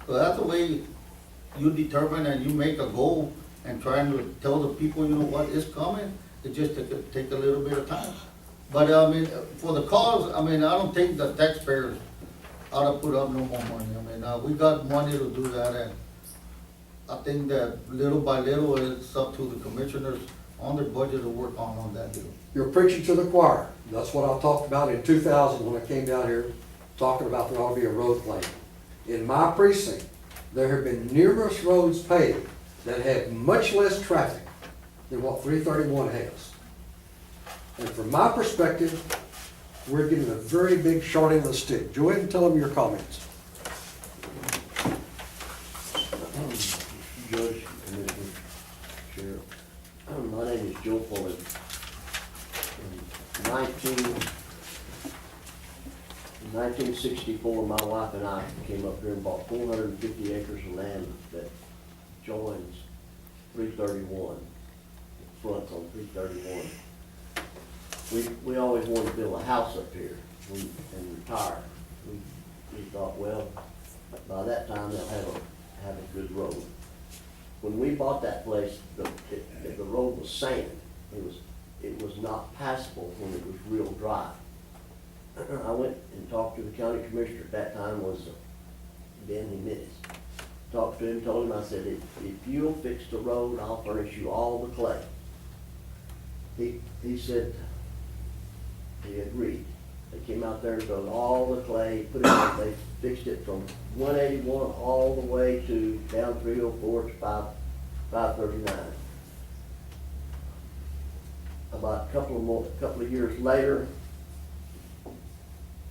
So that's the way you determine and you make a goal and trying to tell the people, you know what, it's coming. It just take a little bit of time. But I mean, for the cause, I mean, I don't think the taxpayers ought to put up no more money. I mean, we got money to do that, and I think that little by little, it's up to the commissioners on their budget to work on that deal. You're preaching to the choir. That's what I talked about in 2000 when I came down here, talking about there ought to be a road plan. In my precinct, there have been numerous roads paved that have much less traffic than what 331 has. And from my perspective, we're getting a very big short end of the stick. Go ahead and tell them your comments. Judge, Commissioner, Sheriff. My name is Joe Fuller. In 1964, my wife and I came up here and bought 450 acres of land that joins 331, fronts on 331. We always wanted to build a house up here and retire. We thought, well, by that time they'll have a good road. When we bought that place, the road was sand. It was not passable when it was real dry. I went and talked to the county commissioner at that time, was Ben Jimenez. Talked to him, told him, I said, if you'll fix the road, I'll furnish you all the clay. He said, he agreed. They came out there and dug all the clay, put it in, they fixed it from 181 all the way to down 304 to 539. About a couple of years later,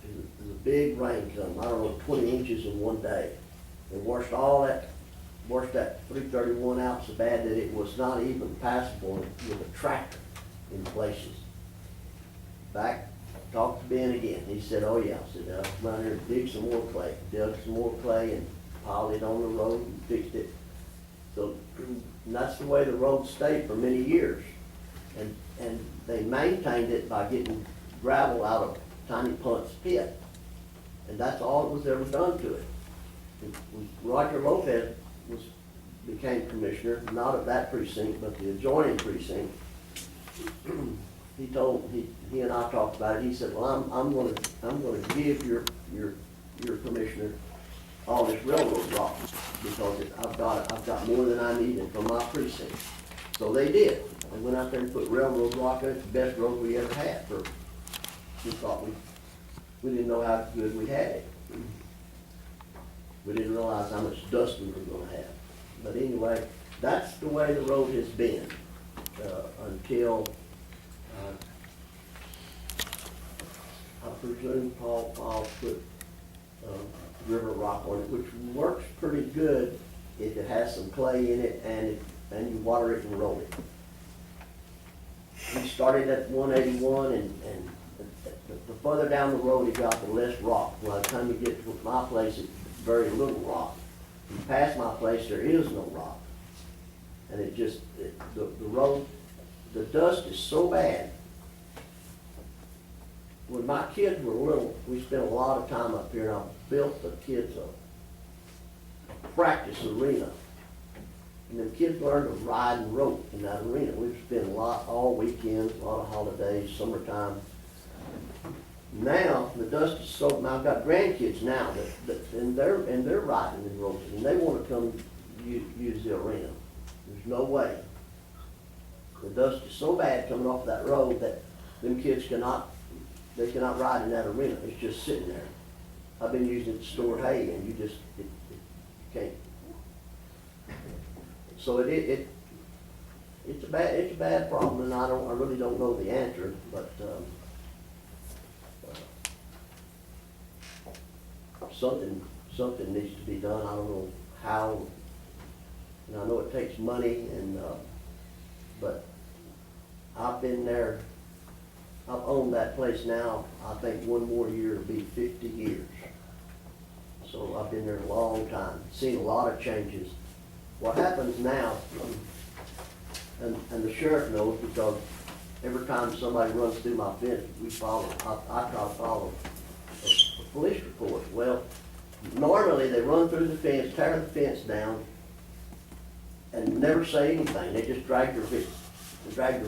there's a big rain come, I don't know, 20 inches in one day. It washed that 331 out so bad that it was not even passable with a tractor in places. Back, talked to Ben again. He said, oh yeah. I said, I'll come out here and dig some more clay. Dug some more clay and piled it on the road and fixed it. So and that's the way the road stayed for many years. And they maintained it by getting gravel out of Tiny Punt's pit. And that's all that was ever done to it. Roger Lopez became commissioner, not of that precinct, but the adjoining precinct. He and I talked about it. He said, well, I'm gonna give your commissioner all this railroad rock because I've got more than I needed for my precinct. So they did. They went out there and put railroad rock in it. It's the best road we ever had. We thought we didn't know how good we had it. We didn't realize how much dust we were gonna have. But anyway, that's the way the road has been until I presume Paul put river rock on it, which works pretty good if it has some clay in it and you water it and roll it. We started at 181 and the further down the road it got, the less rock. By the time you get to my place, it's very little rock. If you pass my place, there is no rock. And the road, the dust is so bad. When my kids were little, we spent a lot of time up here, and I built the kids a practice arena. And the kids learned to ride and rope in that arena. We've spent a lot, all weekends, a lot of holidays, summertime. Now, the dust is so, I've got grandkids now, and they're riding and roping, and they want to come use the arena. There's no way. The dust is so bad coming off that road that them kids cannot ride in that arena. It's just sitting there. I've been using it to store hay, and you can't. So it's a bad problem, and I really don't know the answer, but something needs to be done. I don't know how. And I know it takes money, but I've been there. I've owned that place now. I think one more year will be 50 years. So I've been there a long time, seen a lot of changes. What happens now, and the sheriff knows because every time somebody runs through my fence, I try to follow a police report. Well, normally they run through the fence, tear the fence down, and never say anything. They just drag their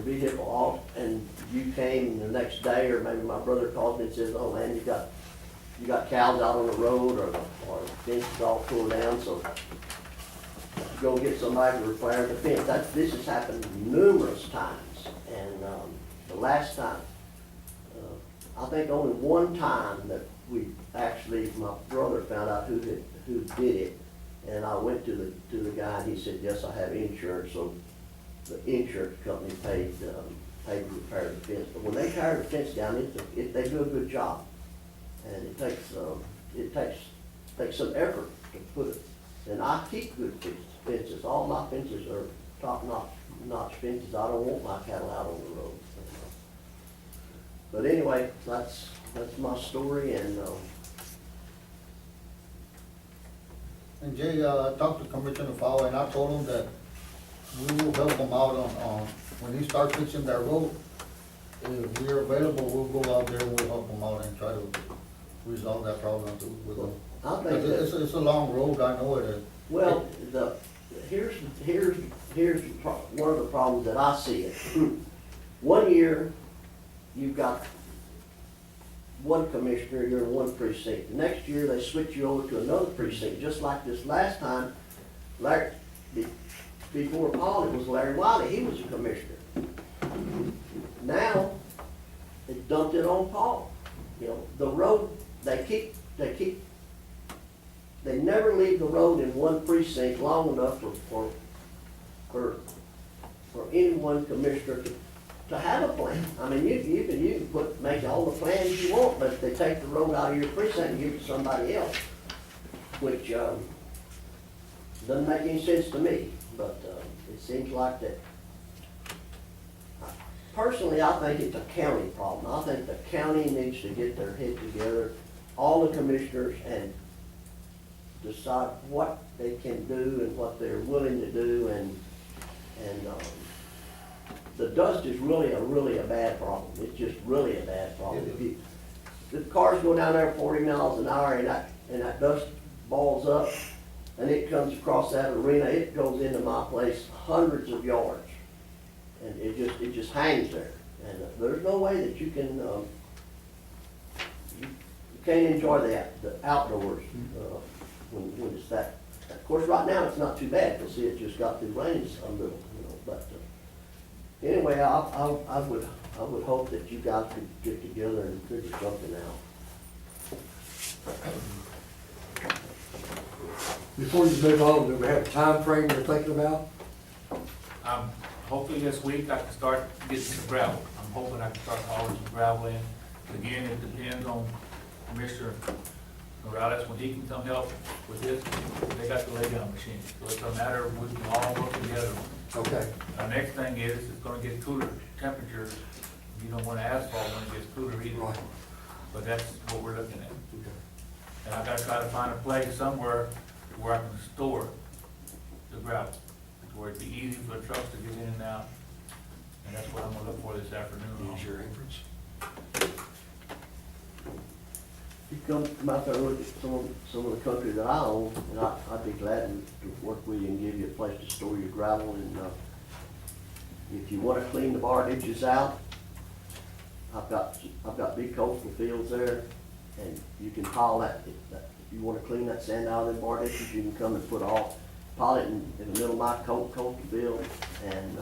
vehicle off, and you came the next day, or maybe my brother calls me and says, oh man, you got cows out on the road, or the fence is all pulled down, so go get somebody to repair the fence. This has happened numerous times, and, the last time, I think only one time that we actually, my brother found out who did it, and I went to the guy, and he said, yes, I have insurance, so the insurance company paid to repair the fence. But when they tear the fence down, they do a good job, and it takes some effort to put it. And I keep good fences. All my fences are top-notch fences. I don't want my cattle out on the road. But anyway, that's my story, and, And Jay, I talked to Commissioner Fowler, and I told him that we will help him out on, when he starts fixing that road. If we're available, we'll go out there and we'll help him out and try to resolve that problem too with him. I think that. It's a long road, I know it is. Well, here's one of the problems that I see it. One year, you've got one commissioner, you're in one precinct. The next year, they switch you over to another precinct, just like this last time. Before Paul, it was Larry Wiley, he was a commissioner. Now, they dumped it on Paul. You know, the road, they never leave the road in one precinct long enough for any one commissioner to have a plan. I mean, you can make all the plans you want, but if they take the road out of your precinct and give it to somebody else, which, doesn't make any sense to me, but, it seems like that. Personally, I think it's a county problem. I think the county needs to get their head together, all the commissioners, and decide what they can do and what they're willing to do, and the dust is really a bad problem. It's just really a bad problem. If the cars go down there 40 miles an hour and that dust balls up and it comes across that arena, it goes into my place hundreds of yards. And it just hangs there. And there's no way that you can, you can't enjoy the outdoors when it's that. Of course, right now it's not too bad, because it just got through raining a little, you know. But anyway, I would hope that you guys could get together and figure something out. Before you move on, do we have a time frame you're thinking about? Hopefully this week I can start getting some gravel. I'm hoping I can start hauling some gravel in. Again, it depends on Commissioner Morales, when he can come help with this. They got the lay down machine, so it's a matter of we can all work together. Okay. Our next thing is, it's gonna get cooler temperatures. You don't want asphalt when it gets cooler either. Right. But that's what we're looking at. Okay. And I gotta try to find a place somewhere where I can store the gravel, where it'd be easy for the trucks to get in and out. And that's what I'm gonna look for this afternoon. Use your entrance. You come out there and look at some of the country that I own, and I'd be glad to work with you and give you a place to store your gravel. And if you want to clean the bar ditches out, I've got big coastal fields there, and you can pile that. If you want to clean that sand out of them bar ditches, you can come and pile it in the middle of my coastal field, and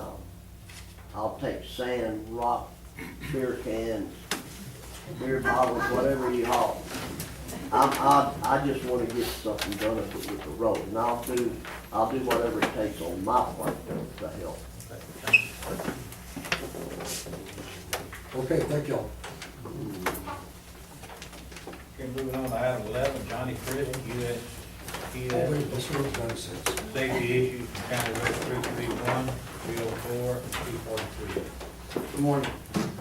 I'll take sand, rock, beer cans, beer bottles, whatever you haul. I just want to get something done with the road, and I'll do whatever it takes on my part to help. Okay, thank y'all. Okay, moving on to item 11, Johnny Chris, U.S. This one's nonsense. Safety issues from County Road 331, 304, and 243. Good morning.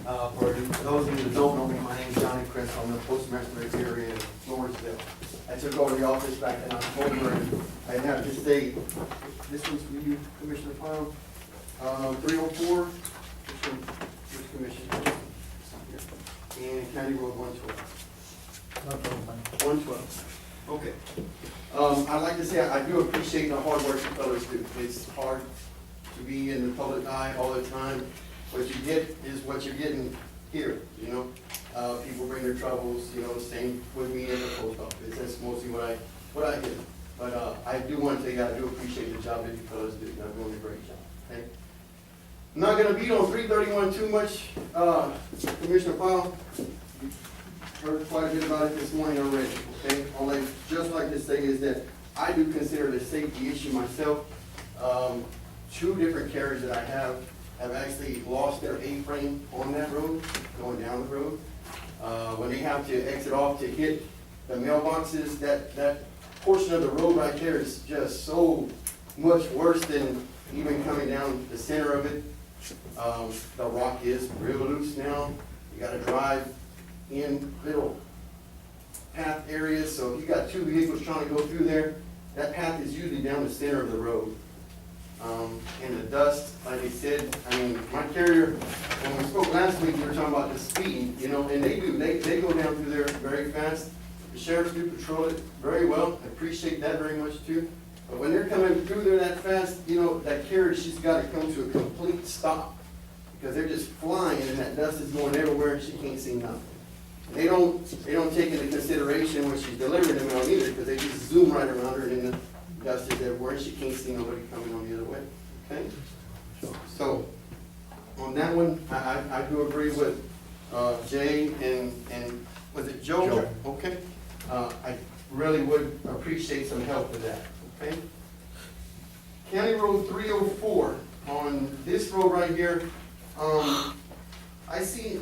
For those of you that don't know me, my name is Johnny Chris. I'm the postmaster here in Lawrenceville. I took over the office back in October, and I have to say, this one's for you, Commissioner File. 304, which commission? And County Road 112. 112. Okay. I'd like to say, I do appreciate the hard work you fellows do. It's hard to be in the public eye all the time. What you get is what you're getting here, you know? People bring their troubles, you know, same with me in the post office. That's mostly what I get. But, I do want to tell you, I do appreciate the job that you fellows do. You're doing a great job, okay? I'm not gonna beat on 331 too much, Commissioner Powell. Heard quite a bit about it this morning already, okay? All I just like to say is that I do consider it a safety issue myself. Two different carriers that I have actually lost their A-frame on that road, going down the road. When they have to exit off to hit the mailboxes, that portion of the road right there is just so much worse than even coming down the center of it. The rock is real loose now. You gotta drive in little path areas, so if you got two vehicles trying to go through there, that path is usually down the center of the road. And the dust, like I said, I mean, my carrier, when we spoke last week, we were talking about the speed, you know, and they go down through there very fast. The sheriffs do patrol it very well, I appreciate that very much too. But when they're coming through there that fast, you know, that carrier, she's gotta come to a complete stop. Because they're just flying and that dust is going everywhere and she can't see nothing. And they don't take into consideration when she's delivering them out either, because they just zoom right around her and then the dust is everywhere and she can't see nobody coming on the other way, okay? So, on that one, I do agree with, Jay and, was it Joe? Joe. Okay. I really would appreciate some help with that, okay? County Road 304, on this road right here, I see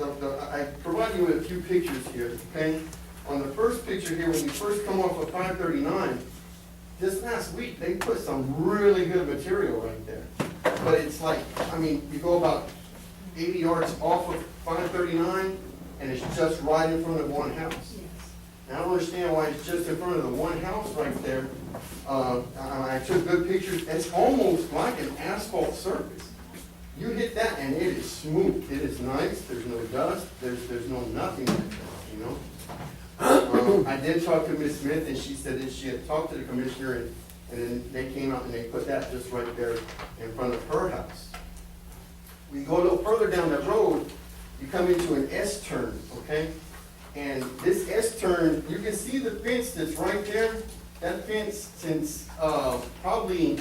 I provided you with a few pictures here, okay? On the first picture here, when we first come off of 539, this last week, they put some really good material right there. But it's like, I mean, you go about 80 yards off of 539, and it's just right in front of one house. And I don't understand why it's just in front of the one house right there. I took good pictures. It's almost like an asphalt surface. You hit that and it is smooth. It is nice. There's no dust. There's no nothing like that, you know? I did talk to Ms. Smith and she said that she had talked to the commissioner and then they came out and they put that just right there in front of her house. We go a little further down that road, you come into an S-turn, okay? And this S-turn, you can see the fence that's right there. That fence since probably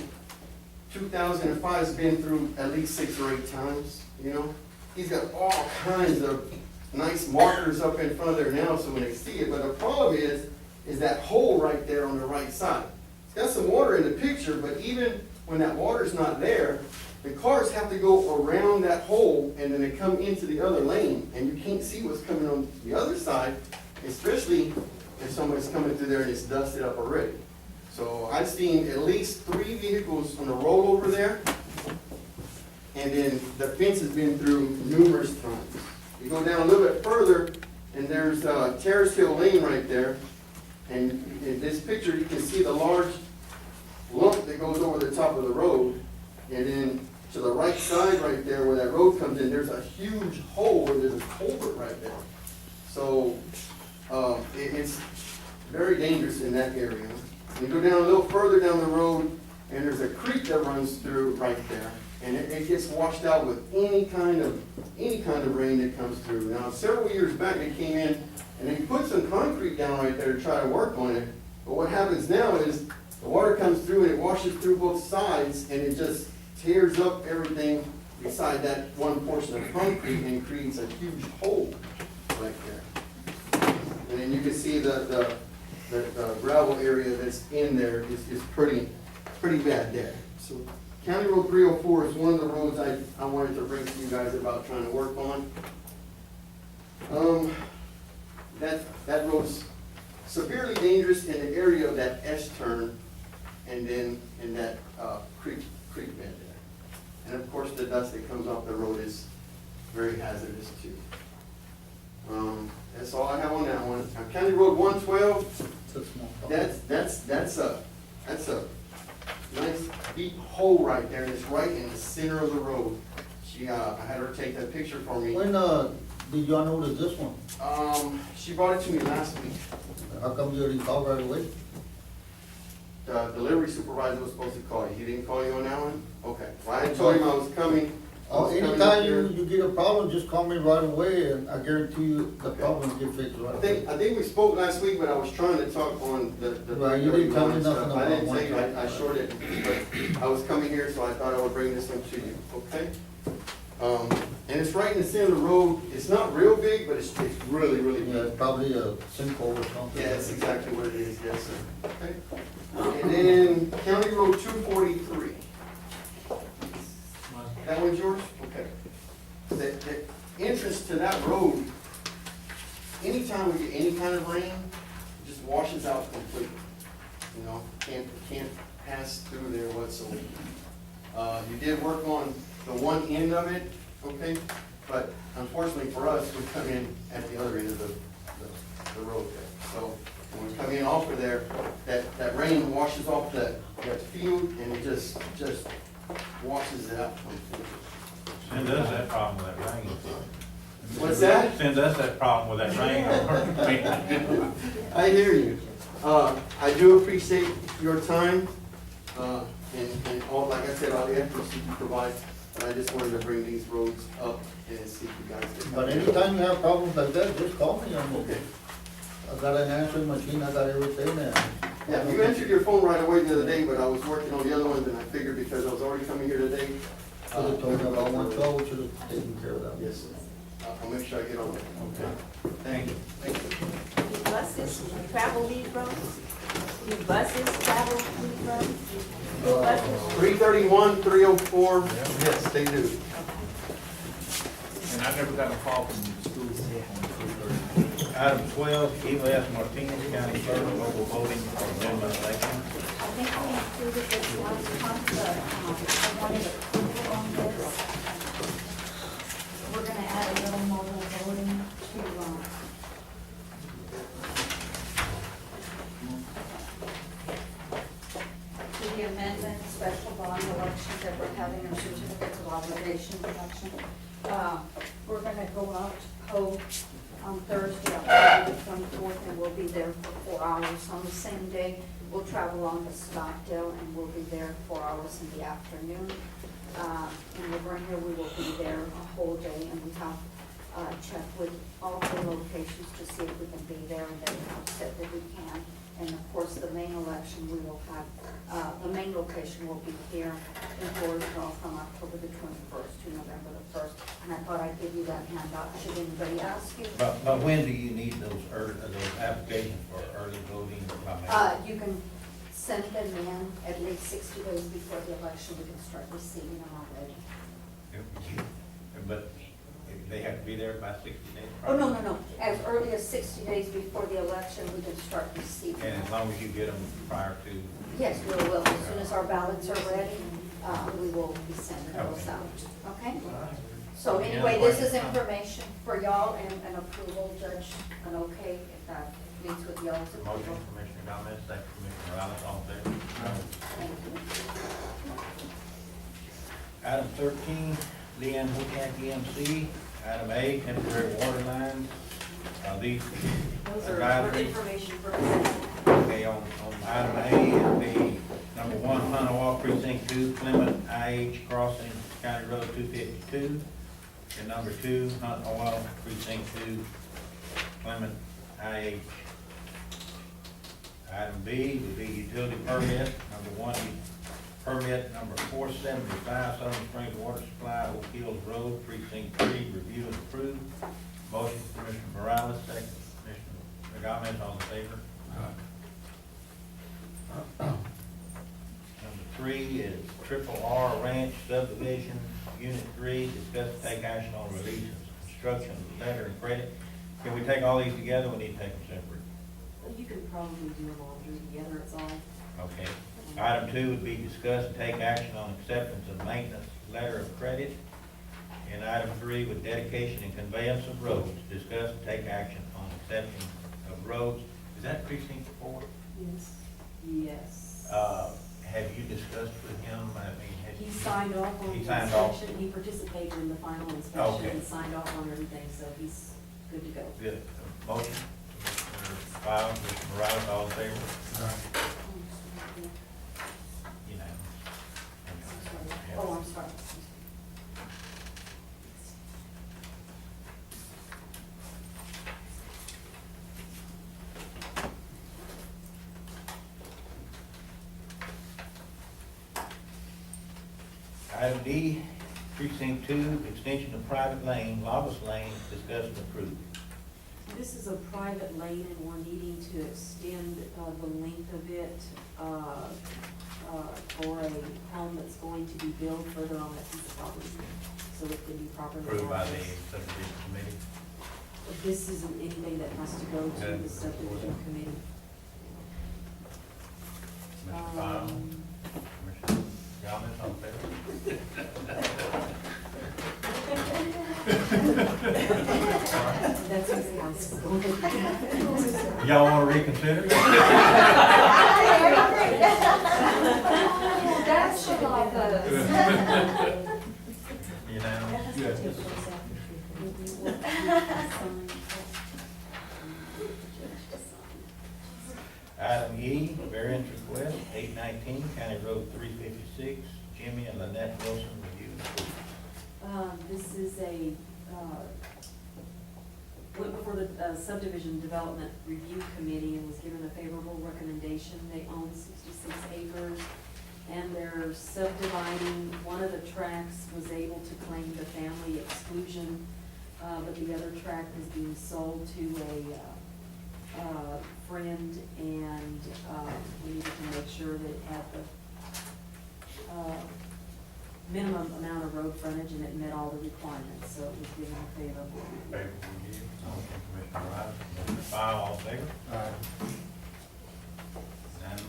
2005 has been through at least 6 or 8 times, you know? He's got all kinds of nice markers up in front of there now so when they see it, but the problem is that hole right there on the right side. It's got some water in the picture, but even when that water's not there, the cars have to go around that hole and then they come into the other lane and you can't see what's coming on the other side, especially if somebody's coming through there and it's dusted up already. So I've seen at least 3 vehicles on the rollover there, and then the fence has been through numerous times. You go down a little bit further, and there's Terrace Hill Lane right there, and in this picture you can see the large lump that goes over the top of the road, and then to the right side right there where that road comes in, there's a huge hole where there's a culvert right there. So it's very dangerous in that area. You go down a little further down the road, and there's a creek that runs through right there, and it gets washed out with any kind of rain that comes through. Now, several years back, they came in and they put some concrete down right there to try to work on it. But what happens now is the water comes through and it washes through both sides, and it just tears up everything beside that one portion of concrete and creates a huge hole right there. And then you can see the gravel area that's in there is pretty bad there. So County Road 304 is one of the roads I wanted to bring to you guys about trying to work on. That road's severely dangerous in the area of that S-turn and then in that creek bed there. And of course, the dust that comes off the road is very hazardous too. That's all I have on that one. County Road 112, that's a nice deep hole right there, and it's right in the center of the road. I had her take that picture for me. When, did y'all notice this one? She brought it to me last week. How come you didn't call right away? The delivery supervisor was supposed to call you. He didn't call you on that one? Okay. Well, I told him I was coming. I Oh, was coming up anytime here. you get a problem, just call me right away, and I guarantee you the problem get fixed right away. I think we spoke last week, but I was trying to talk on the. Right, you didn't tell me 331 nothing stuff. I didn't about say, one I sure didn't, but I was coming here, so I thought I would bring this one to you, okay? And it's right in the center of the road. It's not real big, but it's really, really Yeah, big. it's probably a sinkhole or something. Yeah, that's exactly what it is, yes, sir. Okay. And then County Road 243. That one's yours? Okay. The entrance to that road, anytime we get any kind of rain, it just washes out completely. You know, can't pass through there whatsoever. You did work on the one end of it, okay? But unfortunately for us, we come in at the other end of the road there. So when we come in off of there, that rain washes off that field and it just washes it out completely. Send us that problem with that rain. What's that? Send us that problem with that rain. I hear you. I do appreciate your time, and all, like I said, all the efforts you provide. But I just wanted to bring these roads up and see if you guys could. But anytime you have problems like that, just call me, I mean, Okay. I got an answering machine, I got everything, and. Yeah, you answered your phone right away the other day, but I was working on the other ones, and I figured because I was already coming here today. Should have told me about 112, we should have taken care of that. Yes, sir. I'll make sure I get on it. Okay. Thank you. Thank you. Do buses travel these roads? Do buses travel these roads? Do buses? 331, 304, yes, they do. And I never got a call from the school on 3:30. Item 12, Elas Martinez, County Clerk, local voting for general election. I think we included this last month, but I wanted approval on this. We're gonna add a little mobile voting to the amendment, special bond elections that we're having, or certificates of obligation election. We're gonna go out to poll on Thursday, October the 24th, and we'll be there for 4 hours. On the same day, we'll travel on to Stockdale, and we'll be there 4 hours in the afternoon. In Livonia, we will be there a whole day, and we have checked with all the locations to see if we can be there, and they have said that we can. And of course, the main election, we will have, the main location will be here in Floresville from October the 21st to November the 1st. And I thought I'd give you that handout, should anybody ask you. But when do you need those applications for early voting? You can send them in at least 60 days before the election, we can start receiving them already. But they have to be there by 60 days? Oh, no, as early as 60 days before the election, we can start receiving And as them. long as you get them prior to, Yes, we will, as soon as our ballots are ready, we will be sending those out, okay? So anyway, this is information for y'all and an approval, Judge, an okay, if that meets with y'all's approval. motion, Commissioner Gomez, second, Commissioner Morales, all in favor? Thank you. Item 13, Leanne Woodcock, EMC. Item A, temporary water lines. These Those are for advisory. information purposes. Okay, on item A, it'll be number 1, Hunt Precinct 2, Clement IH Crossing, County Road 252. And number 2, Hunt Oil Precinct 2, Clement IH. Item B would be utility permit, number 1, permit number 475, Southern Springs Water Supply, Oak Hills Road, Precinct 3, review and approve. Motion, Commissioner Morales, second, Commissioner Gomez, all in favor? Number 3 is Triple R Ranch Subdivision, Unit 3, discuss and take action on release of construction letter and credit. Can we take all these together, we need to take them separate? You can probably do them all together, it's all. Okay. Item 2 would be discuss and take action on acceptance of maintenance letter of credit. And item 3 with dedication and conveyance of roads, discuss and take action on acceptance of roads. Is that precinct 4? Yes. Yes. Have you discussed with him, I mean, He signed off on He the signed off. inspection, he participated in the final Okay. inspection and signed off on everything, so he's good to go. Good. Motion, Mr. Fowler, Mr. Morales, all in favor? Unanimous. Oh, I'm sorry. Item D, precinct 2, extension of private lane, Lobos Lane, discuss and approve. This is a private lane and we're needing to extend the length of it for a home that's going to be built further on that piece of property, so it can be properly Approved by the accessed. subdivision committee. This isn't anything that has to go to Okay. the subdivision committee. Mr. Fowler, Commissioner Thomas, all in favor? That's his house. Y'all want to reconsider? That's should all the. Unanimous? Item E, variance request, 819, County Road 356, Jimmy and Lynette Wilson review. This is a, went before the subdivision development review committee and was given a favorable recommendation. They own 66 acres and they're subdividing. One of the tracts was able to claim the family exclusion, but the other tract is being sold to a friend, and we needed to make sure that it had the minimum amount of road frontage and it met all the requirements, so it was given a favorable. Favorable review. Motion, Commissioner Rice, Commissioner Fowler, all in favor? Unanimous?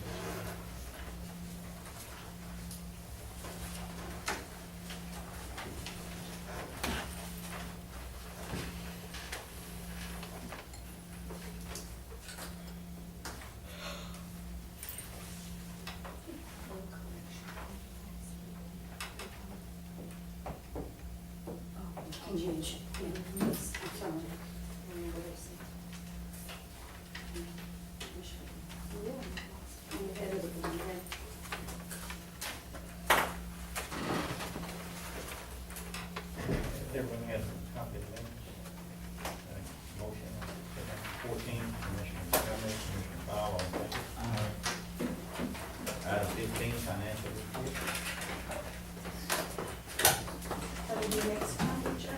Change. I'm sorry. Everyone has a copy of the minutes. Motion, 14, Commissioner Cummings, Commissioner Fowler, all in favor? Item 15, financial report. That'll be next time, Judge.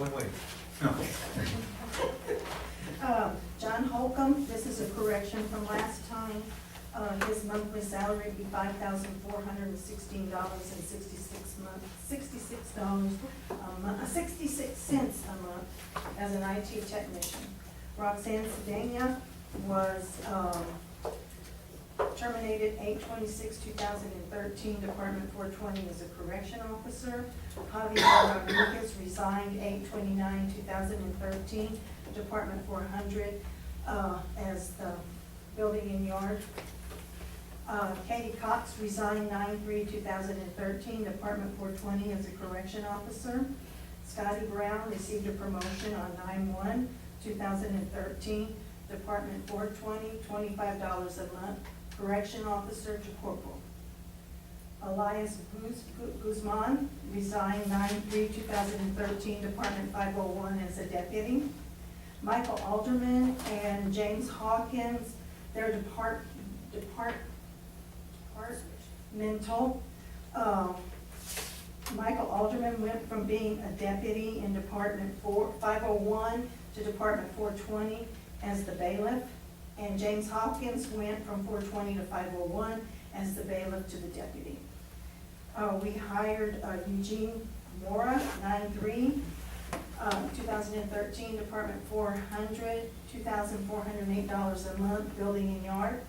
Wait. John Holcomb, this is a correction from last time. His monthly salary would be $5,466 a month as an IT technician. Roxanne Sedania was terminated 8/26/2013, Department 420 as a correction officer. Javier Rodriguez resigned 8/29/2013, Department 400 as the building and yard. Katie Cox resigned 9/3/2013, Department 420 as a correction officer. Scotty Brown received a promotion on 9/1/2013, Department 420, $25 a month, correction officer to corporal. Elias Guzman resigned 9/3/2013, Department 501 as a deputy. Michael Alderman and James Hawkins, their departmental. Michael Alderman went from being a deputy in Department 501 to Department 420 as the bailiff. And James Hopkins went from 420 to 501 as the bailiff to the deputy. We hired Eugene Mora, 9/3/2013, Department 400, $2,408 a month, building and yard.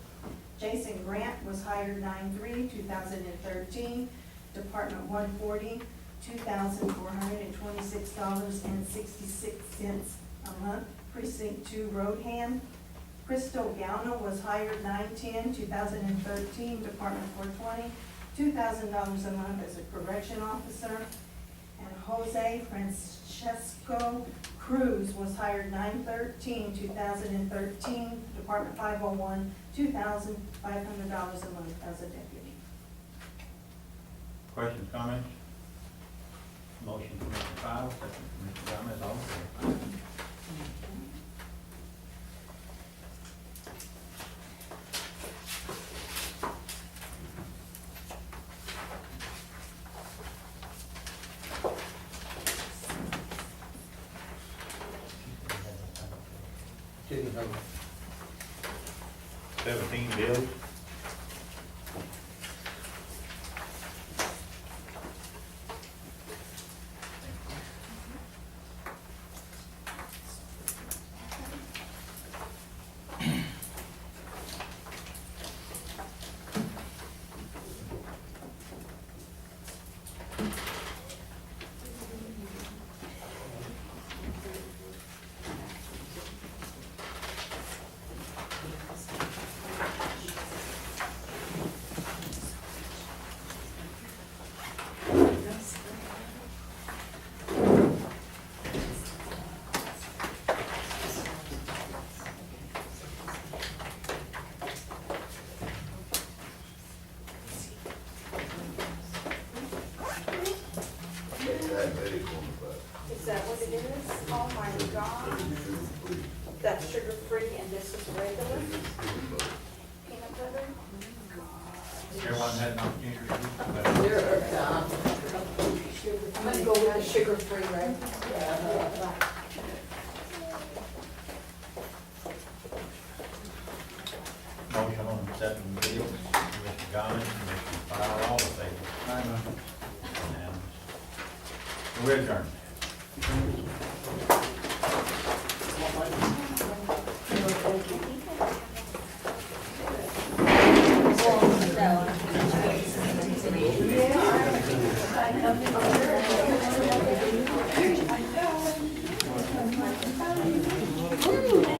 Jason Grant was hired 9/3/2013, Department 140, $2,426.66 a month. Precinct 2 road hand. Crystal Gauna was hired 9/10/2013, Department 420, $2,000 a month as a correction officer. And Jose Francesco Cruz was hired 9/13/2013, Department 501, $2,500 a month as a deputy. Questions, comments? Motion from Mr. Fowler, second from Mr. Gomez, all in favor? Didn't have 17 bills. Is that what it is? Oh my God. That's sugar-free and this is regular? Peanut butter? Everyone had an opportunity to read that. I'm gonna go with the sugar-free, right? Motion on accepting the bills, Mr. Gomez, Mr. Fowler, all in favor? Unanimous. We're adjourned.